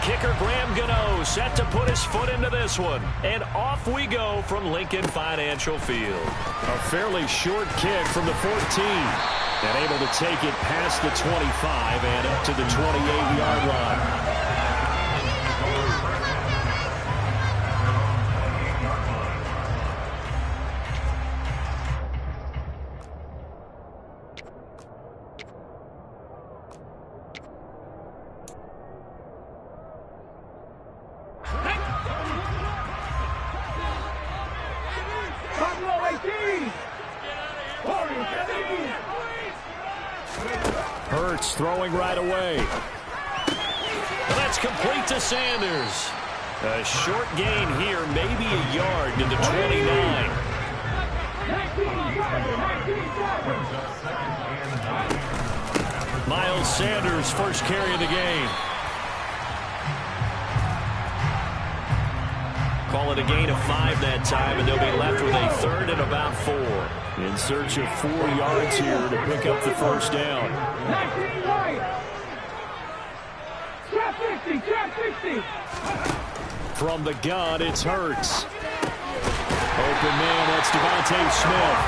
kicker, Graham Gano, set to put his foot into this one. And off we go from Lincoln Financial Field. A fairly short kick from the 14. And able to take it past the 25 and up to the 28-yard line. Hurts throwing right away. That's complete to Sanders. A short gain here, maybe a yard to the 29. Miles Sanders, first carry of the game. Call it a gain of 5 that time, and they'll be left with a third and about 4. In search of 4 yards here to pick up the first down. From the gun, it's Hurts. Open man, that's Devontae Smith.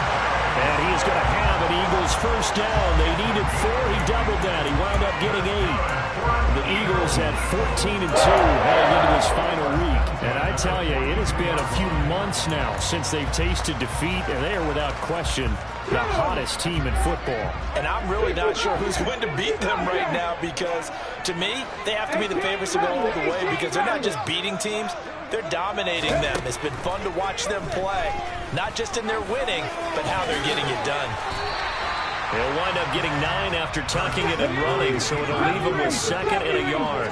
And he's going to have an Eagles first down. They needed 4. He doubled that. He wound up getting 8. The Eagles had 14-2 heading into this final week. And I tell you, it has been a few months now since they've tasted defeat, and they are without question the hottest team in football. And I'm really not sure who's going to beat them right now, because to me, they have to be the favorites to go all the way, because they're not just beating teams, they're dominating them. It's been fun to watch them play, not just in their winning, but how they're getting it done. They'll wind up getting 9 after tucking it and running, so it'll leave them with 2nd and a yard.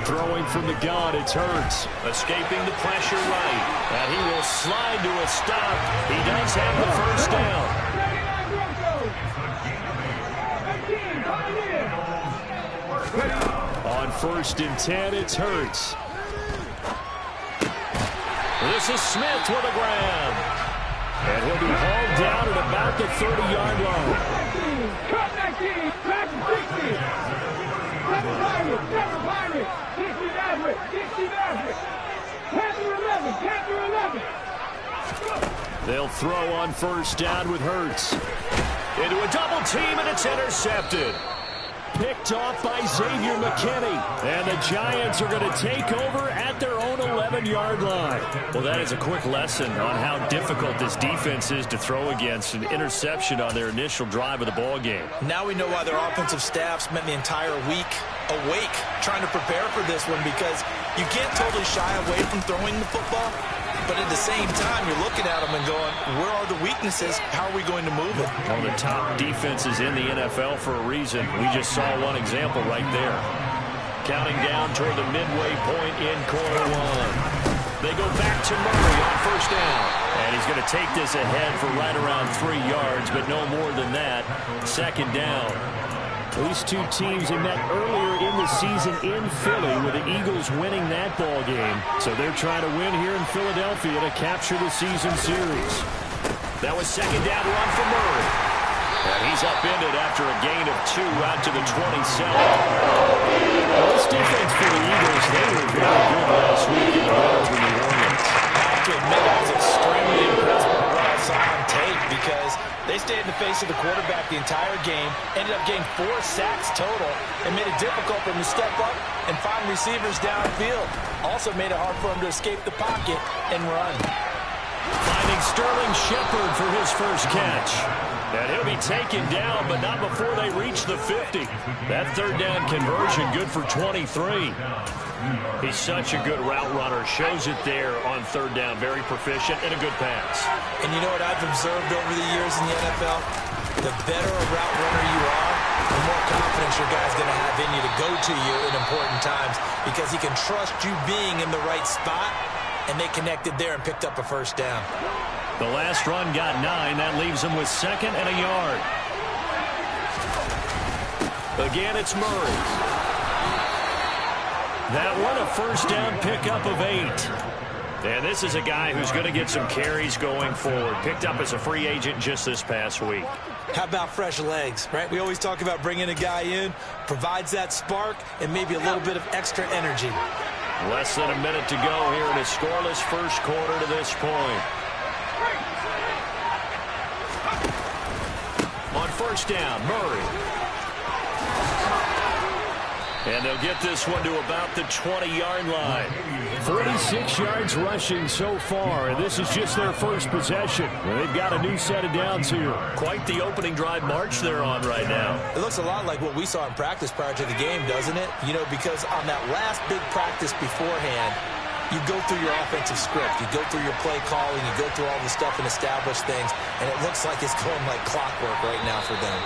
Throwing from the gun, it's Hurts. Escaping the pressure right. And he will slide to a stop. He does have the first down. On 1st and 10, it's Hurts. This is Smith with a grab. And he'll be hauled down at about the 30-yard line. They'll throw on 1st down with Hurts. Into a double team, and it's intercepted. Picked off by Xavier McKinney. And the Giants are going to take over at their own 11-yard line. Well, that is a quick lesson on how difficult this defense is to throw against. An interception on their initial drive of the ball game. Now we know why their offensive staff spent the entire week awake trying to prepare for this one, because you can't totally shy away from throwing the football. But at the same time, you're looking at them and going, where are the weaknesses? How are we going to move it? One of the top defenses in the NFL for a reason. We just saw one example right there. Counting down toward the midway point in quarter 1. They go back to Murray on 1st down. And he's going to take this ahead for right around 3 yards, but no more than that. 2nd down. These two teams have met earlier in the season in Philly, with the Eagles winning that ball game. So they're trying to win here in Philadelphia to capture the season series. That was 2nd down run for Murray. And he's upended after a gain of 2 out to the 27. Well, this defense for the Eagles, they were very good last week in the win over New Orleans. I have to admit, I was extremely impressed with what I saw on tape, because they stayed in the face of the quarterback the entire game, ended up getting 4 sacks total, and made it difficult for him to step up and find receivers downfield. Also made it hard for him to escape the pocket and run. Finding Sterling Shepard for his first catch. And he'll be taken down, but not before they reach the 50. That 3rd down conversion good for 23. He's such a good route runner. Shows it there on 3rd down. Very proficient and a good pass. And you know what I've observed over the years in the NFL? The better a route runner you are, the more confidence your guy's going to have in you to go to you in important times, because he can trust you being in the right spot, and they connected there and picked up a first down. The last run got 9. That leaves them with 2nd and a yard. Again, it's Murray. That one a first down pickup of 8. And this is a guy who's going to get some carries going forward. Picked up as a free agent just this past week. How about fresh legs, right? We always talk about bringing a guy in, provides that spark, and maybe a little bit of extra energy. Less than a minute to go here in a scoreless first quarter to this point. On first down, Murray. And they'll get this one to about the 20-yard line. 46 yards rushing so far, and this is just their first possession. They've got a new set of downs here. Quite the opening drive march they're on right now. It looks a lot like what we saw in practice prior to the game, doesn't it? You know, because on that last big practice beforehand, you go through your offensive script. You go through your play calling. You go through all the stuff and establish things, and it looks like it's going like clockwork right now for them.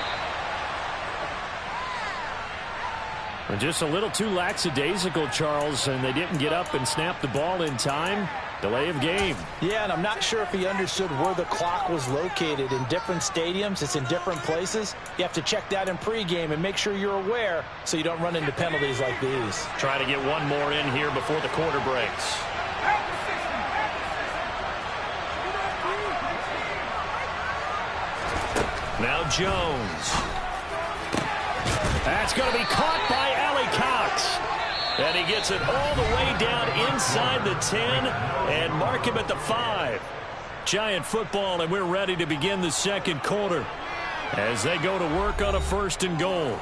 Just a little too lackadaisical, Charles, and they didn't get up and snap the ball in time. Delay of game. Yeah, and I'm not sure if he understood where the clock was located. In different stadiums, it's in different places. You have to check that in pregame and make sure you're aware so you don't run into penalties like these. Try to get one more in here before the quarter breaks. Now Jones. That's going to be caught by Allie Cox. And he gets it all the way down inside the 10 and mark him at the 5. Giant football, and we're ready to begin the second quarter as they go to work on a first and goal.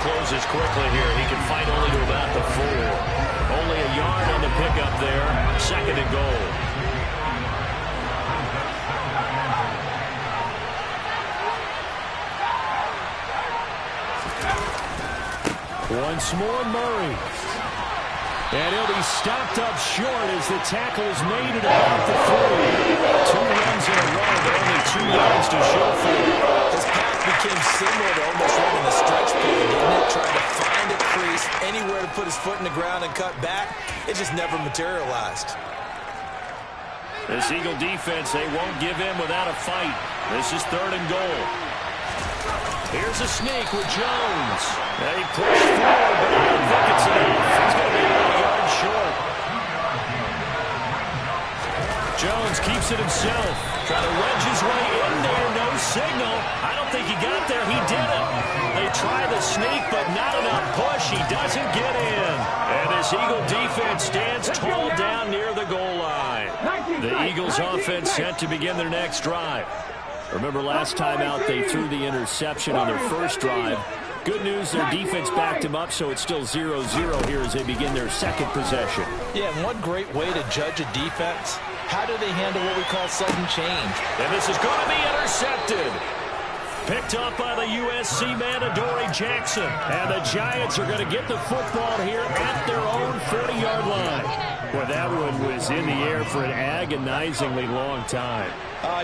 Closes quickly here. He can fight only to about the 4. Only a yard on the pickup there. Second and goal. Once more, Murray. And he'll be stopped up short as the tackle is made at about the 3. 2 runs in a row, but only 2 yards to show for it. His pass became similar to almost running a stretch play, didn't it? Trying to find a crease, anywhere to put his foot in the ground and cut back. It just never materialized. This Eagle defense, they won't give in without a fight. This is third and goal. Here's a sneak with Jones. They push forward, but I don't think it's enough. He's going to be 1 yard short. Jones keeps it himself. Trying to wedge his way in there. No signal. I don't think he got there. He didn't. They try the sneak, but not enough push. He doesn't get in. And this Eagle defense stands tall down near the goal line. The Eagles offense set to begin their next drive. Remember last time out they threw the interception on their first drive. Good news, their defense backed him up, so it's still 0-0 here as they begin their second possession. Yeah, and one great way to judge a defense, how do they handle what we call sudden change? And this is going to be intercepted. Picked up by the USC man, Adoree Jackson. And the Giants are going to get the football here at their own 40-yard line. Well, that one was in the air for an agonizingly long time.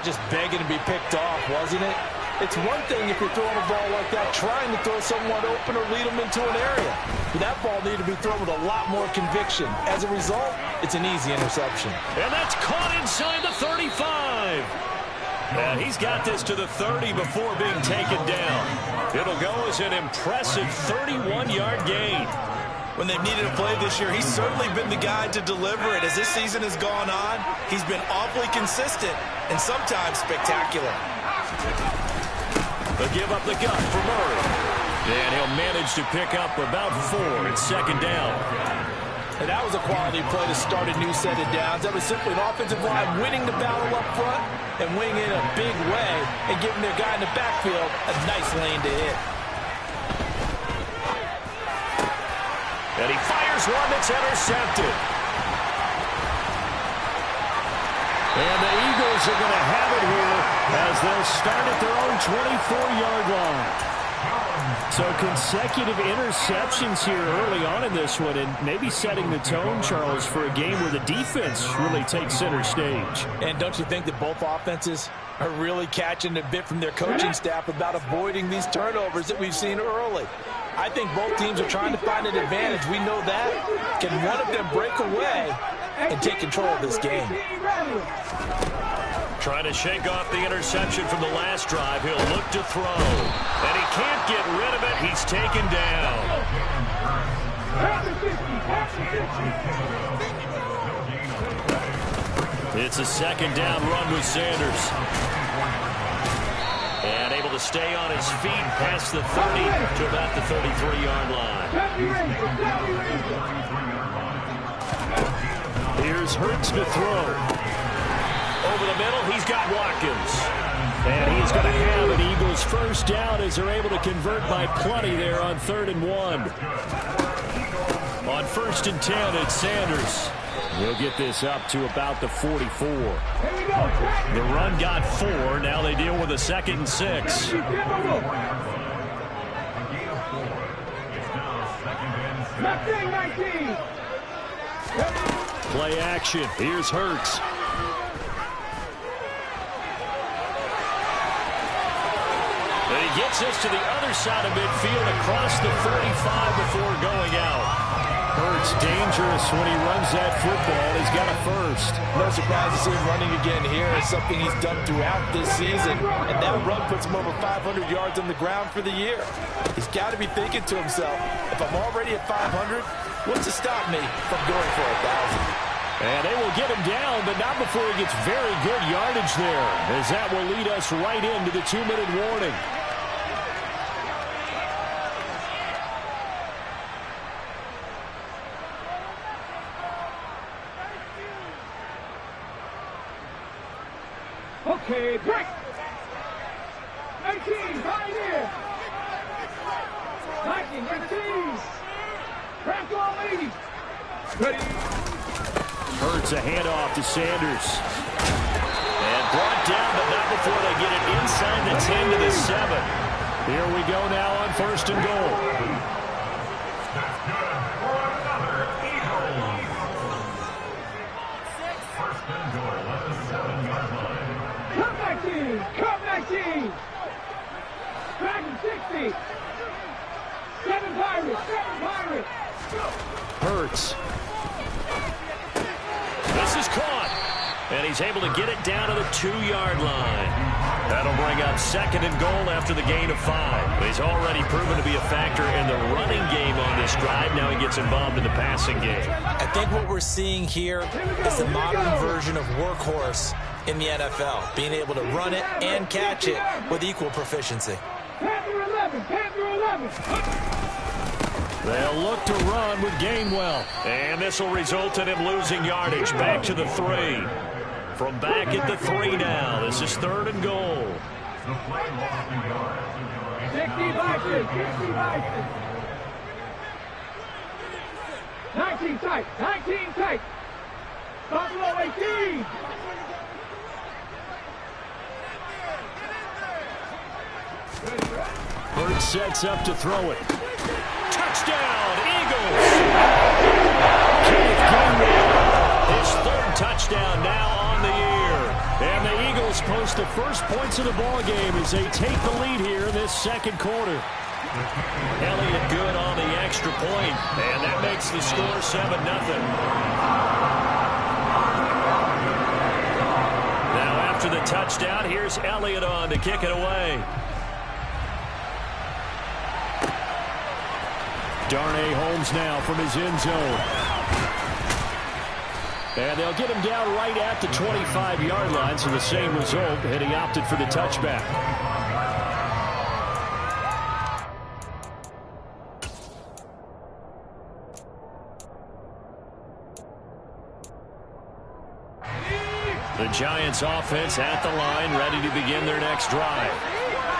Just begging to be picked off, wasn't it? It's one thing if you're throwing a ball like that, trying to throw someone open or lead them into an area. But that ball needed to be thrown with a lot more conviction. As a result, it's an easy interception. And that's caught inside the 35. And he's got this to the 30 before being taken down. It'll go as an impressive 31-yard gain. When they've needed a play this year, he's certainly been the guy to deliver it. As this season has gone on, he's been awfully consistent and sometimes spectacular. They'll give up the gut for Murray. And he'll manage to pick up about 4. It's second down. And that was a quality play to start a new set of downs. That was simply an offensive line winning the battle up front and winning in a big way and giving their guy in the backfield a nice lane to hit. And he fires one that's intercepted. And the Eagles are going to have it here as they'll start at their own 24-yard line. So consecutive interceptions here early on in this one, and maybe setting the tone, Charles, for a game where the defense really takes center stage. And don't you think that both offenses are really catching a bit from their coaching staff about avoiding these turnovers that we've seen early? I think both teams are trying to find an advantage. We know that. Can one of them break away and take control of this game? Trying to shake off the interception from the last drive. He'll look to throw. And he can't get rid of it. He's taken down. It's a second down run with Sanders. And able to stay on his feet past the 30 to about the 33-yard line. Here's Hurts to throw. Over the middle, he's got Watkins. And he's going to have an Eagles first down as they're able to convert by plenty there on 3rd and 1. On 1st and 10, it's Sanders. He'll get this up to about the 44. The run got 4. Now they deal with a 2nd and 6. Play action. Here's Hurts. And he gets us to the other side of midfield across the 45 before going out. Hurts dangerous when he runs that football. He's got a first. No surprise to see him running again here. It's something he's done throughout this season. And that run puts him over 500 yards on the ground for the year. He's got to be thinking to himself, if I'm already at 500, what's to stop me from going for 1,000? And they will get him down, but not before he gets very good yardage there, as that will lead us right into the 2-minute warning. Okay, break. 19, pioneer. 19. Crack all 80. Ready. Hurts a handoff to Sanders. And brought down, but not before they get it inside the 10 to the 7. Here we go now on 1st and goal. Come 19. Dragon 60. 7 Pirates. Hurts. This is caught. And he's able to get it down to the 2-yard line. That'll bring up 2nd and goal after the gain of 5. But he's already proven to be a factor in the running game on this drive. Now he gets involved in the passing game. I think what we're seeing here is the modern version of workhorse in the NFL, being able to run it and catch it with equal proficiency. Panther 11. They'll look to run with Gainwell. And this will result in him losing yardage back to the 3. From back at the 3 now. This is 3rd and goal. 60 19 tight. Buffalo 18. Hurts sets up to throw it. Touchdown, Eagles! Keith Gainwell, his 3rd touchdown now on the year. And the Eagles post the first points of the ball game as they take the lead here in this 2nd quarter. Elliott good on the extra point, and that makes the score 7-0. Now after the touchdown, here's Elliott on to kick it away. Darnay Holmes now from his end zone. And they'll get him down right at the 25-yard line, so the same result, and he opted for the touchback. The Giants offense at the line, ready to begin their next drive.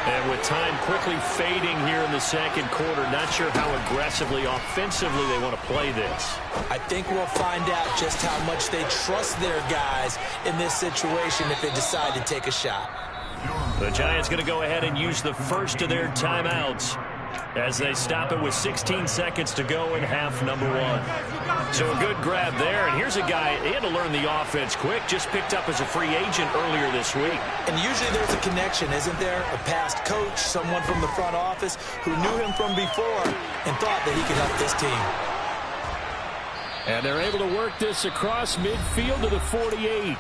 And with time quickly fading here in the 2nd quarter, not sure how aggressively, offensively they want to play this. I think we'll find out just how much they trust their guys in this situation if they decide to take a shot. The Giants going to go ahead and use the first of their timeouts as they stop it with 16 seconds to go in half number 1. So a good grab there, and here's here's a guy, he had to learn the offense quick, just picked up as a free agent earlier this week. And usually there's a connection, isn't there? A past coach, someone from the front office who knew him from before and thought that he could help this team. And they're able to work this across midfield to the 48.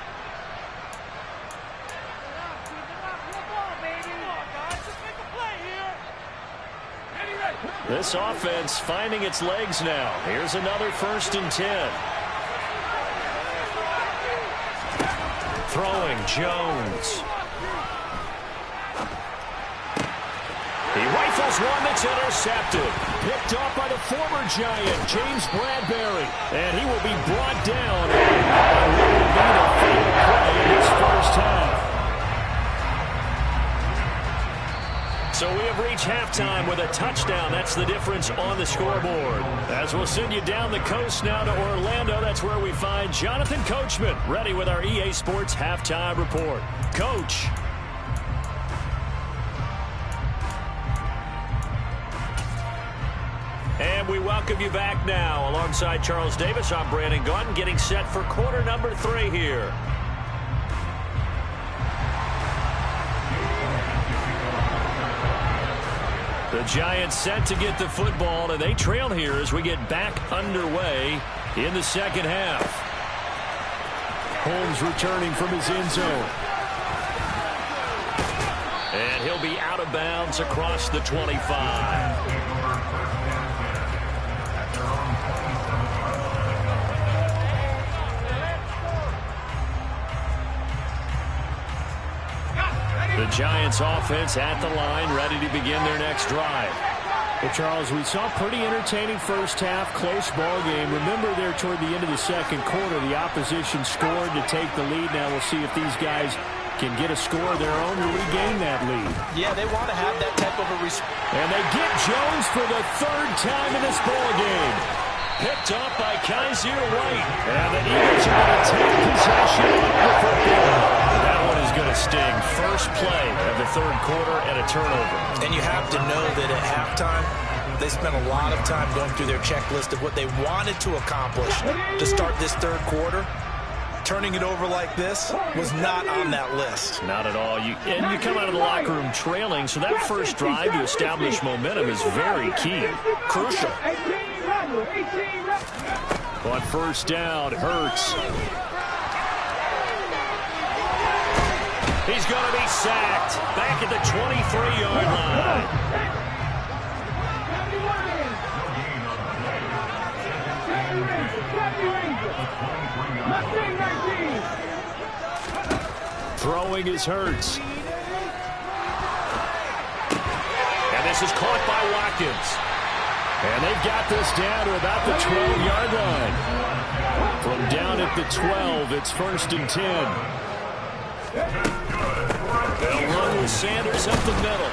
This offense finding its legs now. Here's another 1st and 10. Throwing Jones. He rifles one that's intercepted. Picked off by the former Giant, James Bradbury. And he will be brought down by what will be the final play in this first half. So we have reached halftime with a touchdown. That's the difference on the scoreboard. As we'll send you down the coast now to Orlando, that's where we find Jonathan Coachman ready with our EA Sports Halftime Report. Coach. And we welcome you back now. Alongside Charles Davis, I'm Brandon Gaudin, getting set for quarter number 3 here. The Giants set to get the football, and they trail here as we get back underway in the second half. Holmes returning from his end zone. And he'll be out of bounds across the 25. The Giants offense at the line, ready to begin their next drive. Well, Charles, we saw pretty entertaining first half, close ball game. Remember there toward the end of the second quarter, the opposition scored to take the lead. Now we'll see if these guys can get a score of their own to regain that lead. Yeah, they want to have that type of a response. And they get Jones for the 3rd time in this ball game. Picked off by Kaiser White. And the Eagles are going to take possession of the football. That one is going to sting. First play of the 3rd quarter and a turnover. And you have to know that at halftime, they spent a lot of time going through their checklist of what they wanted to accomplish to start this 3rd quarter. Turning it over like this was not on that list. Not at all. You come out of the locker room trailing, so that first drive to establish momentum is very key. Crucial. On first down, Hurts. He's going to be sacked back at the 23-yard line. Throwing is Hurts. And this is caught by Watkins. And they've got this down to about the 12-yard line. From down at the 12, it's 1st and 10. They'll run with Sanders up the middle.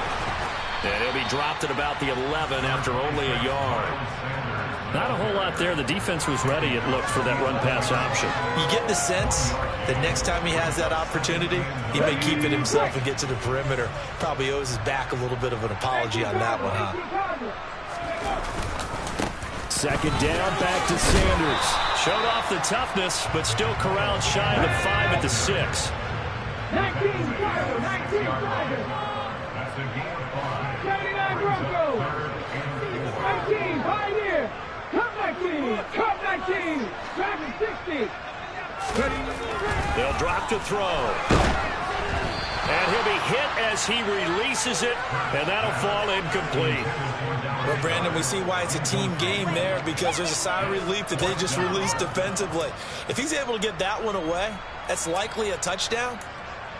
And he'll be dropped at about the 11 after only a yard. Not a whole lot there. The defense was ready, it looked, for that run-pass option. You get the sense that next time he has that opportunity, he may keep it himself and get to the perimeter. Probably owes his back a little bit of an apology on that one, huh? 2nd down, back to Sanders. Showed off the toughness, but still corralled shy of the 5 at the 6. 19 Broncos. 19 Pioneer. Cut 19. Driving 60. They'll drop to throw. And he'll be hit as he releases it, and that'll fall incomplete. Well, Brandon, we see why it's a team game there, because there's a sigh of relief that they just released defensively. If he's able to get that one away, that's likely a touchdown.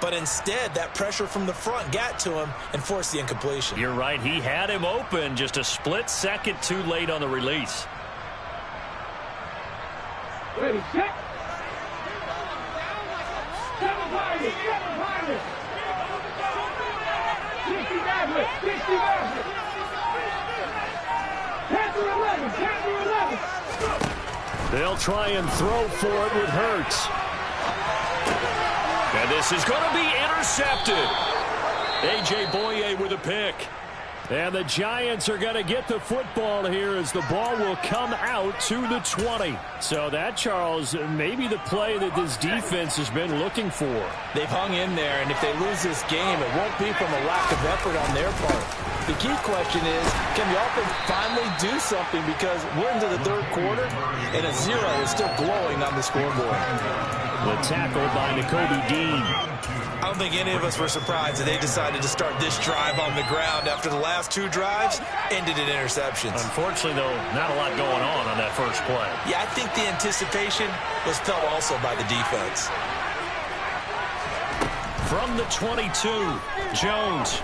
But instead, that pressure from the front got to him and forced the incompletion. You're right. He had him open, just a split second too late on the release. Ready, set. 7 Pioneer. 60 Maverick. 60 Maverick. 10-11. They'll try and throw for it with Hurts. And this is going to be intercepted. A.J. Boye with a pick. And the Giants are going to get the football here as the ball will come out to the 20. So that, Charles, maybe the play that this defense has been looking for. They've hung in there, and if they lose this game, it won't be from a lack of effort on their part. The key question is, can the offense finally do something, because we're into the third quarter, and a 0 is still glowing on the scoreboard. The tackle by Nakobe Dean. I don't think any of us were surprised that they decided to start this drive on the ground after the last 2 drives ended in interceptions. Unfortunately, though, not a lot going on that first play. Yeah, I think the anticipation was felt also by the defense. From the 22, Jones.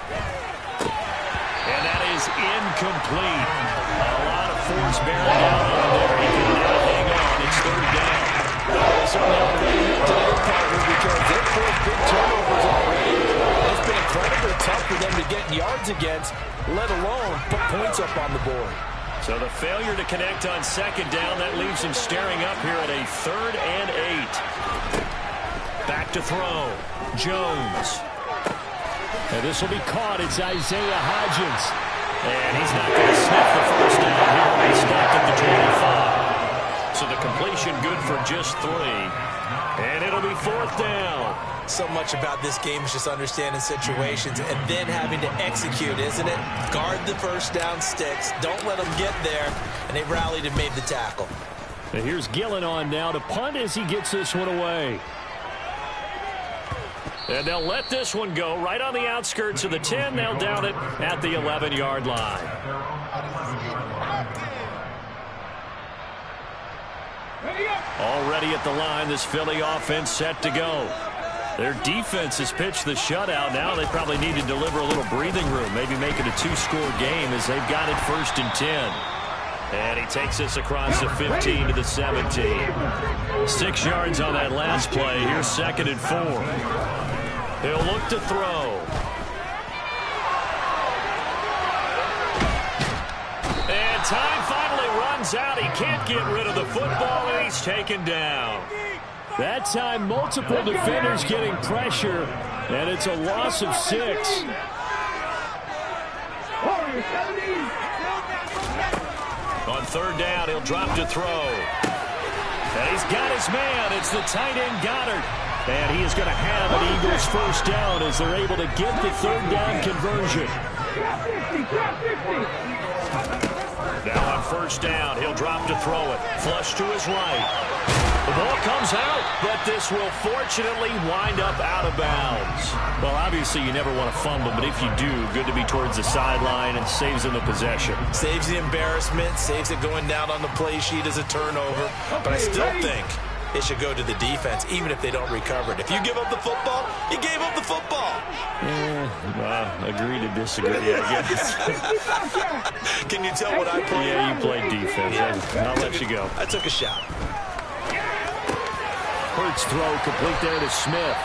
And that is incomplete. A lot of force bearing down on there. He can now hang on. It's third down. They certainly are ready today, partner, because they've forced big turnovers already. It's been incredibly tough for them to get yards against, let alone put points up on the board. So the failure to connect on second down, that leaves him staring up here at a 3rd and 8. Back to throw. Jones. And this will be caught. It's Isaiah Hodgins. And he's not going to sniff the first down here. He's stopped at the 25. So the completion good for just 3. And it'll be 4th down. So much about this game is just understanding situations and then having to execute, isn't it? Guard the first down sticks. Don't let them get there. And they rallied and made the tackle. And here's Gillen on now to punt as he gets this one away. And they'll let this one go right on the outskirts of the 10. They'll down it at the 11-yard line. Already at the line, this Philly offense set to go. Their defense has pitched the shutout. Now they probably need to deliver a little breathing room, maybe make it a 2-score game as they've got it 1st and 10. And he takes this across the 15 to the 17. 6 yards on that last play. Here's 2nd and 4. He'll look to throw. And time finally runs out. He can't get rid of the football, and he's taken down. That time, multiple defenders getting pressure, and it's a loss of 6. On 3rd down, he'll drop to throw. And he's got his man. It's the tight end, Goddard. And he is going to have an Eagles first down as they're able to get the 3rd down conversion. Now on 1st down, he'll drop to throw it. Flush to his right. The ball comes out, but this will fortunately wind up out of bounds. Well, obviously you never want to fumble, but if you do, good to be towards the sideline and saves them the possession. Saves the embarrassment, saves it going down on the play sheet as a turnover. But I still think it should go to the defense, even if they don't recover it. If you give up the football, you gave up the football. Agree to disagree, I guess. Can you tell what I played? Yeah, you played defense. Yeah. I'll let you go. I took a shot. Hurts throw complete there to Smith.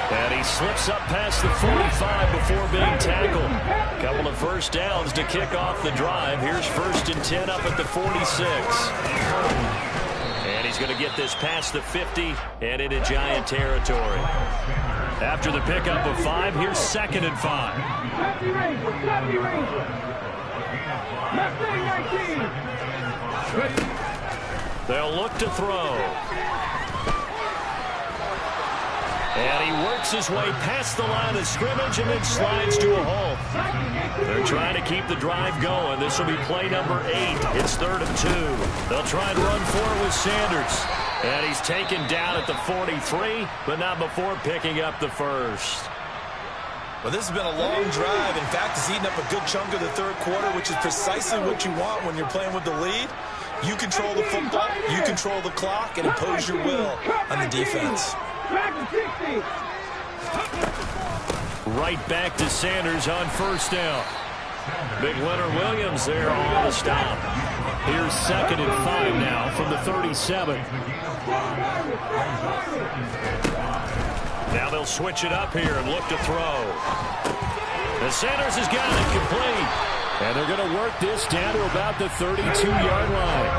And he slips up past the 45 before being tackled. Couple of first downs to kick off the drive. Here's 1st and 10 up at the 46. And he's going to get this past the 50 and into Giant territory. After the pickup of 5, here's 2nd and 5. They'll look to throw. And he works his way past the line of scrimmage and then slides to a halt. They're trying to keep the drive going. This will be play number 8. It's 3rd and 2. They'll try and run for it with Sanders. And he's taken down at the 43, but not before picking up the first. Well, this has been a long drive. In fact, it's eaten up a good chunk of the 3rd quarter, which is precisely what you want when you're playing with the lead. You control the football, you control the clock, and impose your will on the defense. Right back to Sanders on 1st down. Big Leonard Williams there on the stop. Here's 2nd and 5 now from the 37. Now they'll switch it up here and look to throw. And Sanders has got it complete. And they're going to work this down to about the 32-yard line.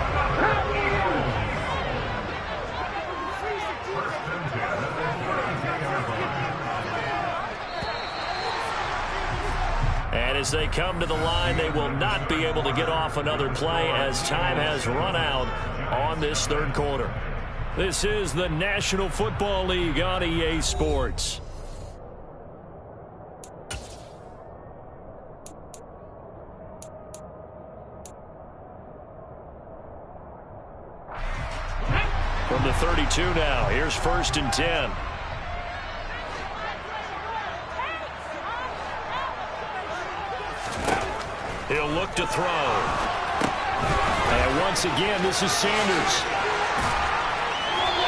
And as they come to the line, they will not be able to get off another play as time has run out on this third quarter. This is the National Football League on EA Sports. From the 32 now, here's 1st and 10. He'll look to throw. And once again, this is Sanders.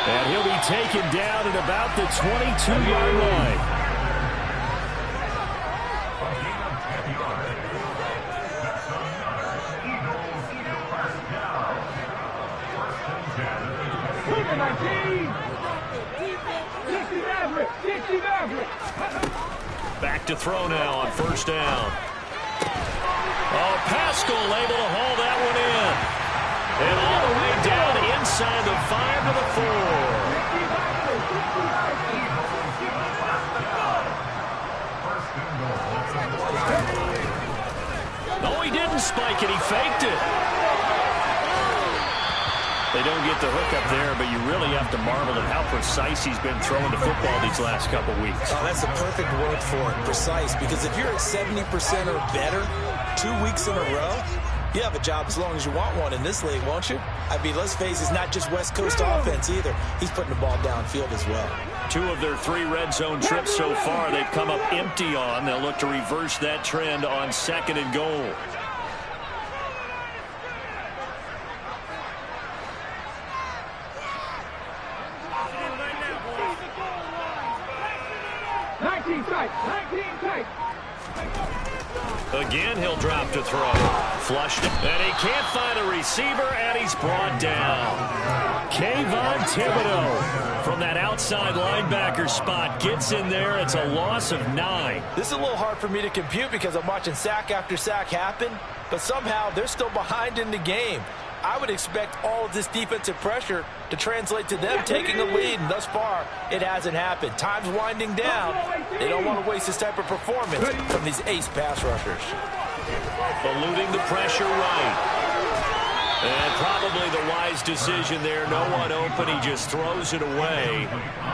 And he'll be taken down at about the 22-yard line. Back to throw now on 1st down. Oh, Pascal able to haul that one in. And all the way down inside the 5 to the 4. No, he didn't spike it. He faked it. They don't get the hook up there, but you really have to marvel at how precise he's been throwing the football these last couple weeks. Oh, that's the perfect word for it, precise, because if you're at 70% or better 2 weeks in a row, you have a job as long as you want one in this league, won't you? I mean, let's face it, it's not just West Coast offense either. He's putting the ball downfield as well. 2 of their 3 red zone trips so far they've come up empty on. They'll look to reverse that trend on 2nd and goal. Again, he'll drop to throw. Flushed, and he can't find a receiver, and he's brought down. Kayvon Thibodeau from that outside linebacker spot gets in there. It's a loss of 9. This is a little hard for me to compute because I'm watching sack after sack happen, but somehow they're still behind in the game. I would expect all of this defensive pressure to translate to them taking a lead, and thus far, it hasn't happened. Time's winding down. They don't want to waste this type of performance from these ace pass rushers. Eluding the pressure right. And probably the wise decision there. No one open. He just throws it away.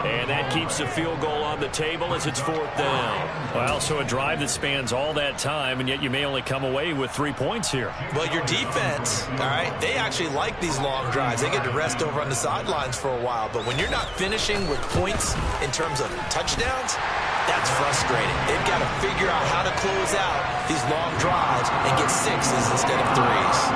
And that keeps the field goal on the table as it's 4th down. Well, so a drive that spans all that time, and yet you may only come away with 3 points here. Well, your defense, all right, they actually like these long drives. They get to rest over on the sidelines for a while. But when you're not finishing with points in terms of touchdowns, that's frustrating. They've got to figure out how to close out these long drives and get 6s instead of 3s.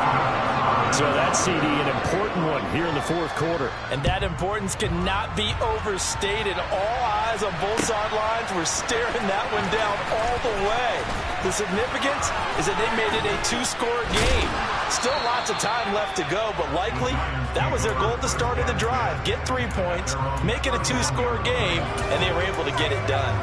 So that CD, an important one here in the 4th quarter. And that importance cannot be overstated. All eyes on both sidelines were staring that one down all the way. The significance is that they made it a 2-score game. Still lots of time left to go, but likely that was their goal at the start of the drive. Get 3 points, make it a 2-score game, and they were able to get it done.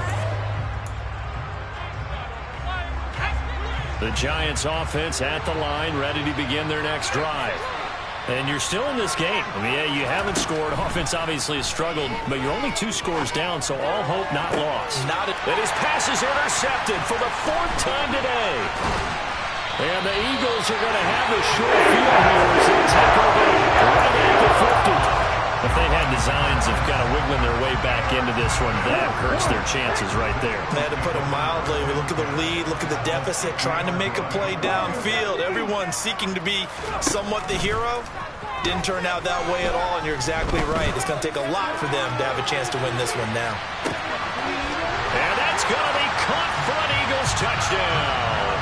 The Giants offense at the line, ready to begin their next drive. And you're still in this game. I mean, yeah, you haven't scored. Offense obviously has struggled, but you're only 2 scores down, so all hope not lost. And his pass is intercepted for the 4th time today. And the Eagles are going to have the short field here as they take over right at the 50. If they had designs of kind of wiggling their way back into this one, that hurts their chances right there. They had to put it mildly. We look at the lead, look at the deficit, trying to make a play downfield. Everyone seeking to be somewhat the hero. Didn't turn out that way at all, and you're exactly right. It's going to take a lot for them to have a chance to win this one now. And that's going to be caught for an Eagles touchdown.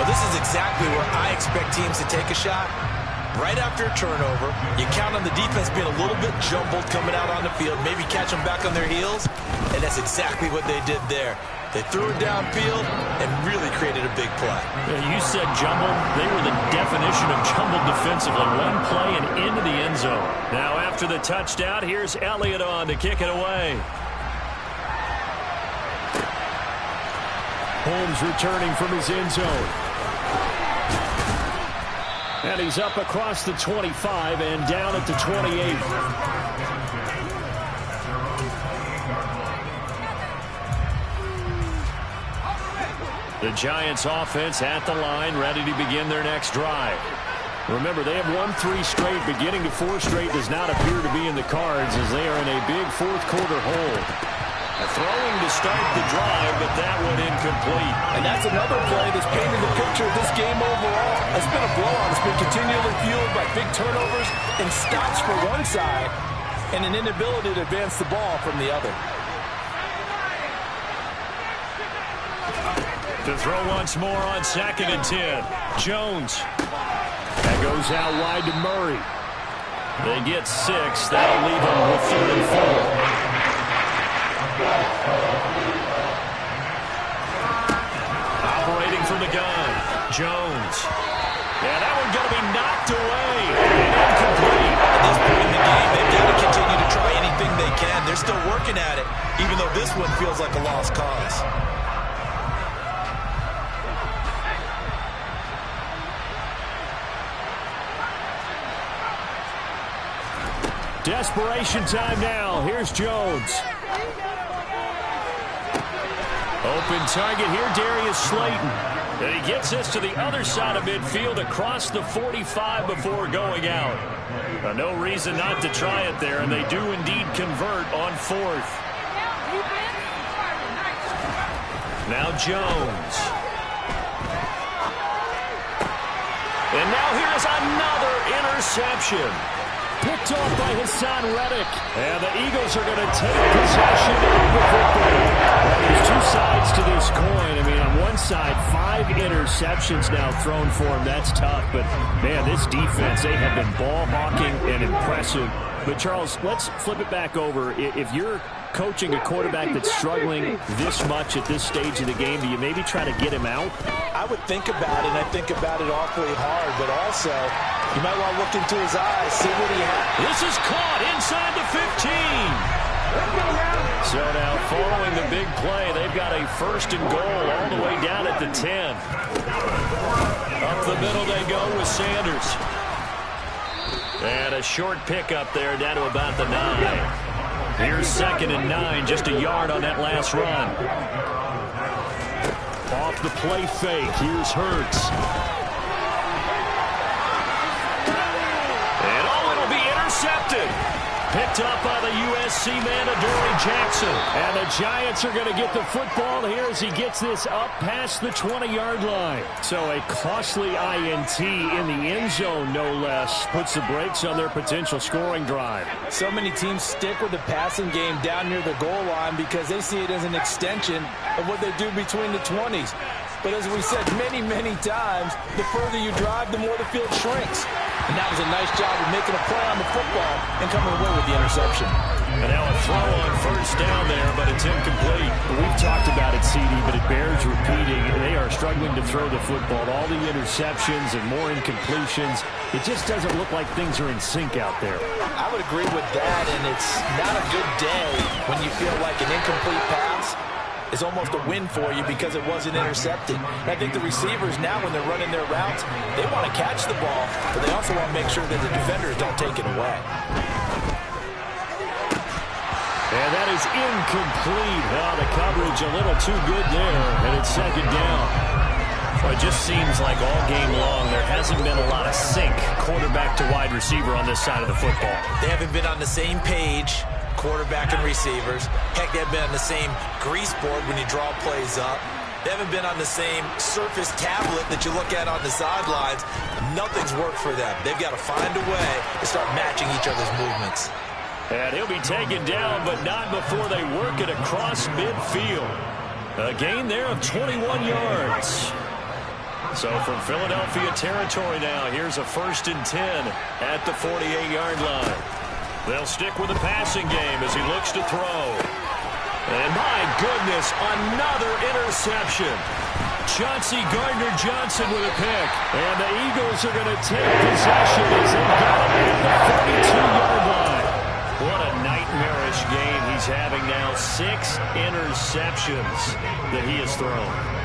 Well, this is exactly where I expect teams to take a shot. Right after a turnover, you count on the defense being a little bit jumbled coming out on the field, maybe catch them back on their heels, and that's exactly what they did there. They threw it downfield and really created a big play. You said jumbled. They were the definition of jumbled defensively. One play and into the end zone. Now after the touchdown, here's Elliott on to kick it away. Holmes returning from his end zone. And he's up across the 25 and down at the 28. The Giants offense at the line, ready to begin their next drive. Remember, they have won 3 straight. Beginning to 4 straight does not appear to be in the cards as they are in a big fourth-quarter hole. Throwing to start the drive, but that one incomplete. And that's another play that's painted the picture of this game overall. It's been a blowout. It's been continually fueled by big turnovers and stops for one side and an inability to advance the ball from the other. To throw once more on 2nd and 10. Jones. That goes out wide to Murray. They get 6. That'll leave them with 3rd and 4. Operating from the gun. Jones. Yeah, that one's going to be knocked away. And incomplete. At this point in the game, they've got to continue to try anything they can. They're still working at it, even though this one feels like a lost cause. Desperation time now. Here's Jones. Open target here, Darius Slayton. And he gets this to the other side of midfield across the 45 before going out. No reason not to try it there, and they do indeed convert on 4th. Now Jones. And now here's another interception. Picked off by Hassan Reddick. And the Eagles are going to take possession of the football. Well, there's 2 sides to this coin. I mean, on one side, 5 interceptions now thrown for him. That's tough. But, man, this defense, they have been ball hawking and impressive. But, Charles, let's flip it back over. If you're coaching a quarterback that's struggling this much at this stage of the game, do you maybe try to get him out? I would think about it, and I think about it awfully hard, but also you might want to look into his eyes, see what he has. This is caught inside the 15. So now following the big play, they've got a 1st and goal all the way down at the 10. Up the middle they go with Sanders. And a short pickup there down to about the 9. Here's 2nd and 9, just a yard on that last run. Off the play fake, here's Hurts. And it'll be intercepted. Picked up by the USC man, Adoree Jackson. And the Giants are going to get the football here as he gets this up past the 20-yard line. So a costly INT in the end zone, no less, puts the brakes on their potential scoring drive. So many teams stick with the passing game down near the goal line because they see it as an extension of what they do between the 20s. But as we said many, many times, the further you drive, the more the field shrinks. And that was a nice job of making a play on the football and coming away with the interception. And now a throw on 1st down there, but it's incomplete. We've talked about it, CD, but it bears repeating. They are struggling to throw the football. All the interceptions and more incompletions. It just doesn't look like things are in sync out there. I would agree with that, and it's not a good day when you feel like an incomplete pass is almost a win for you because it wasn't intercepted. And I think the receivers now, when they're running their routes, they want to catch the ball, but they also want to make sure that the defenders don't take it away. And that is incomplete. Well, the coverage a little too good there, and it's 2nd down. Well, it just seems like all game long there hasn't been a lot of sync quarterback to wide receiver on this side of the football. They haven't been on the same page, quarterback and receivers. Heck, they haven't been on the same grease board when you draw plays up. They haven't been on the same surface tablet that you look at on the sidelines. Nothing's worked for them. They've got to find a way to start matching each other's movements. And he'll be taken down, but not before they work it across midfield. A gain there of 21 yards. So from Philadelphia territory now, here's a 1st and 10 at the 48-yard line. They'll stick with the passing game as he looks to throw. And my goodness, another interception. Chauncey Gardner-Johnson with a pick. And the Eagles are going to take possession as they got it at the 42-yard line. What a nightmarish game he's having now. 6 interceptions. interceptions that he has thrown.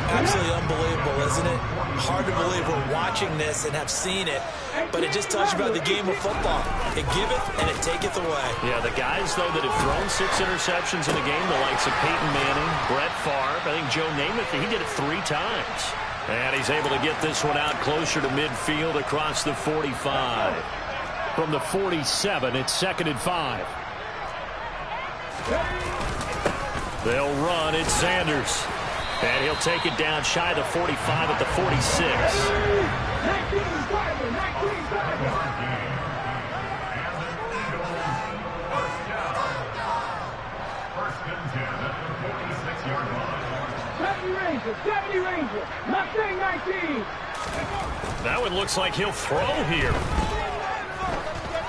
Absolutely unbelievable, isn't it? Hard to believe we're watching this and have seen it, but it just tells you about the game of football. It giveth and it taketh away. Yeah, the guys, though, that have thrown 6 interceptions in a game, the likes of Peyton Manning, Brett Favre, I think Joe Namath, he did it 3 times. And he's able to get this one out closer to midfield across the 45. From the 47, it's 2nd and 5. They'll run. It's Sanders. And he'll take it down shy of the 45 at the 46. Mustang 19. That one looks like he'll throw here.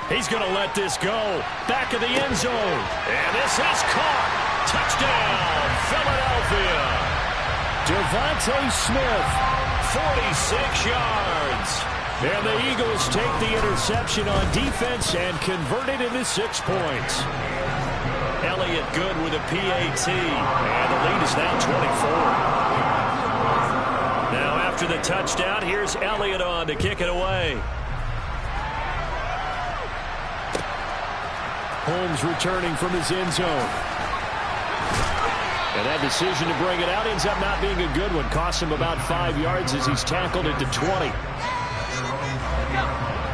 He's going to let this go. Back of the end zone. And this is caught. Touchdown, Philadelphia. Devontae Smith. 46 yards. And the Eagles take the interception on defense and convert it into 6 points. Elliott good with a PAT. And the lead is now 24. Now after the touchdown, here's Elliott on to kick it away. Holmes returning from his end zone. And that decision to bring it out ends up not being a good one. Costs him about 5 yards as he's tackled at the 20.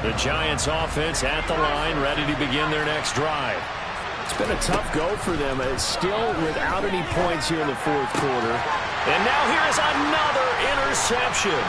The Giants offense at the line, ready to begin their next drive. It's been a tough go for them. It's still without any points here in the 4th quarter. And now here is another interception.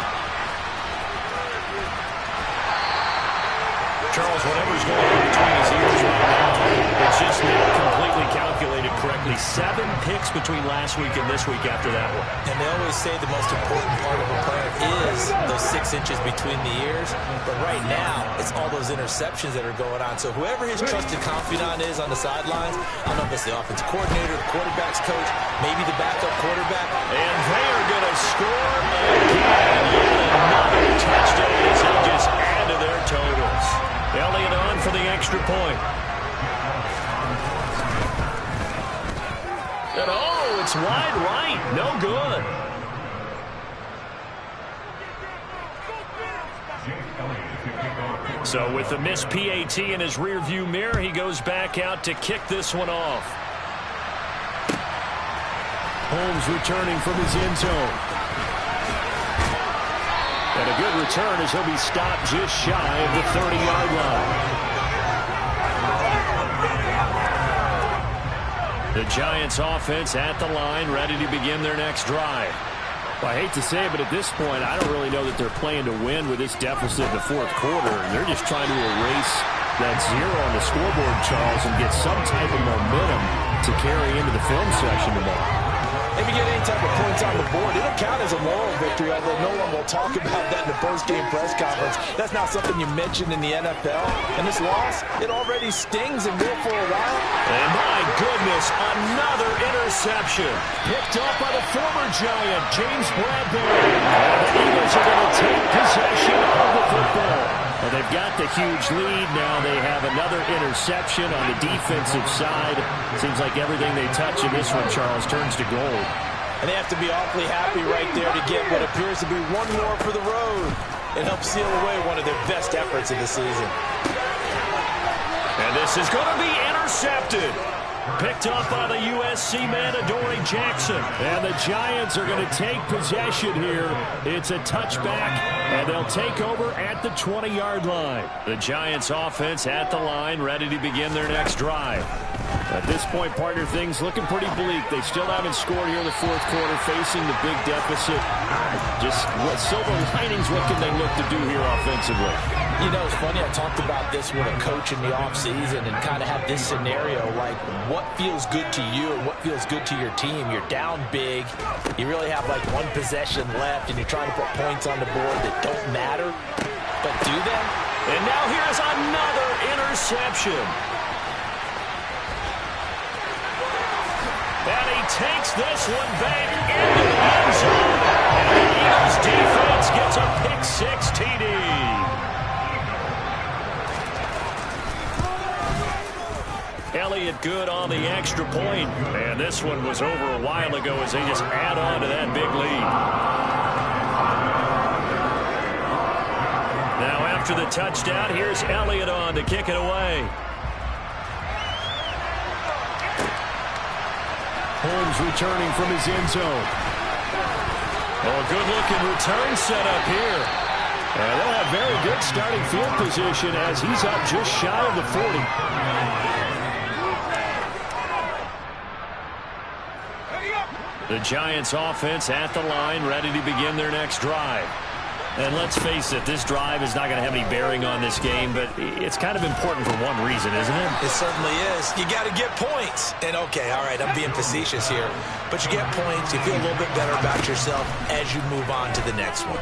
Charles, whatever's going on between his ears right now, it's just not completely calculated correctly. 7 picks between last week and this week after that one. And they always say the most important part of a player is those 6 inches between the ears. But right now, it's all those interceptions that are going on. So whoever his trusted confidant is on the sidelines, I don't know if it's the offensive coordinator, the quarterback's coach, maybe the backup quarterback. And they are going to score again. Another touchdown as they just add to their totals. Elliott on for the extra point. And oh, it's wide right. No good. So with the missed PAT in his rearview mirror, he goes back out to kick this one off. Holmes returning from his end zone. And a good return as he'll be stopped just shy of the 30-yard line. The Giants offense at the line, ready to begin their next drive. Well, I hate to say it, but at this point, I don't really know that they're playing to win with this deficit in the 4th quarter. They're just trying to erase that 0 on the scoreboard, Charles, and get some type of momentum to carry into the film section tomorrow. If you get any type of points on the board, it'll count as a moral victory, although no one will talk about that in the post-game press conference. That's not something you mentioned in the NFL. And this loss, it already stings and will for a while. And my goodness, another interception. Picked up by the former Giant, James Bradbury. And the Eagles are going to take possession of the football. Well, they've got the huge lead. Now they have another interception on the defensive side. Seems like everything they touch in this one, Charles, turns to gold. And they have to be awfully happy right there to get what appears to be one more for the road and help seal away one of their best efforts of the season. And this is going to be intercepted. Picked up by the USC man, Adoree Jackson. And the Giants are going to take possession here. It's a touchback, and they'll take over at the 20-yard line. The Giants offense at the line, ready to begin their next drive. At this point, partner, things looking pretty bleak. They still haven't scored here in the 4th quarter, facing the big deficit. Just what silver linings, what can they look to do here offensively? You know, it's funny, I talked about this with a coach in the offseason and kind of had this scenario, like what feels good to you and what feels good to your team. You're down big. You really have like 1 possession left, and you're trying to put points on the board that don't matter. But do they? And now here's another interception. And he takes this one back into the end zone. And the Eagles defense gets a pick-6 TD. Elliott good on the extra point. And this one was over a while ago as they just add on to that big lead. Now after the touchdown, here's Elliott on to kick it away. Holmes returning from his end zone. Oh, a good-looking return set up here. And they'll have very good starting field position as he's up just shy of the 40. The Giants offense at the line, ready to begin their next drive. And let's face it, this drive is not going to have any bearing on this game, but it's kind of important for one reason, isn't it? It certainly is. You got to get points. And, okay, all right, I'm being facetious here. But you get points, you feel a little bit better about yourself as you move on to the next one.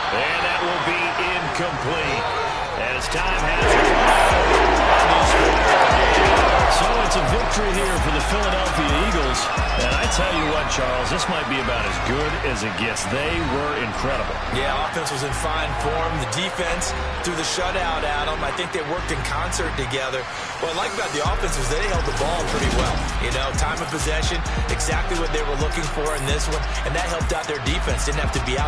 And that will be incomplete as time has So it's a victory here for the Philadelphia Eagles. And I tell you what, Charles, this might be about as good as it gets. They were incredible. Yeah, offense was in fine form. The defense threw the shutout at them. I think they worked in concert together. What I like about the offense was they held the ball pretty well. You know, time of possession, exactly what they were looking for in this one. And that helped out their defense. Didn't have to be out